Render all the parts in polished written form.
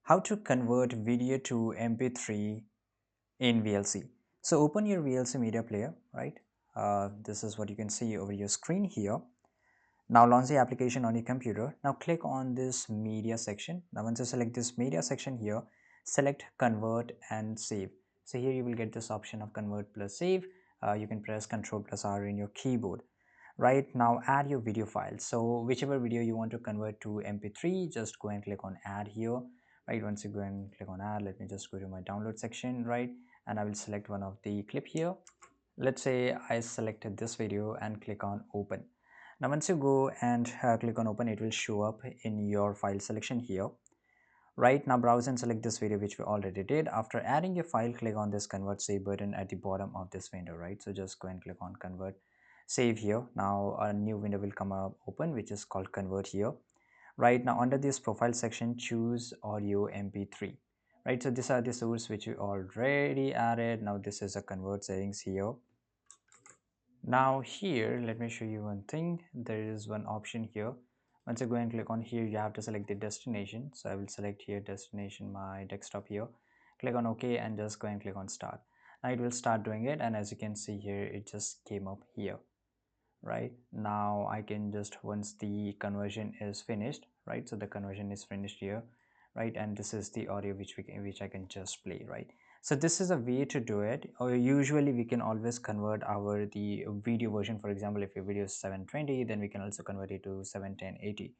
How to convert video to MP3 in VLC. So open your VLC media player, right? This is what you can see over your screen here. Now launch the application on your computer. Now click on this media section. Now once you select this media section here, select convert and save. So here you will get this option of convert plus save. You can press Ctrl plus R in your keyboard. Right now add your video file. So whichever video you want to convert to MP3, just go and click on add here. Right, once you go and click on add, let me just go to my download section, right, and I will select one of the clip here. Let's say I selected this video and click on open. Now once you go and click on open, it will show up in your file selection here. Right now browse and select this video, which we already did. After adding your file, click on this convert save button at the bottom of this window, right? So just go and click on convert save here. Now a new window will come up open, which is called convert here. Right now under this profile section, choose audio mp3. Right, so these are the source which we already added. Now this is a convert settings here. Now here let me show you one thing. There is one option here. Once you go and click on here, you have to select the destination. So I will select here destination, my desktop here. Click on OK and just go and click on start. Now it will start doing it, and as you can see here, it just came up here. Right now I can just, once the conversion is finished, right, so the conversion is finished here, right, and this is the audio which I can just play, right. So this is a way to do it. Or usually we can always convert the video version. For example, if your video is 720, then we can also convert it to 71080,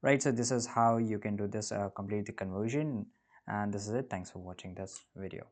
right. So this is how you can do this, complete the conversion. And this is it. Thanks for watching this video.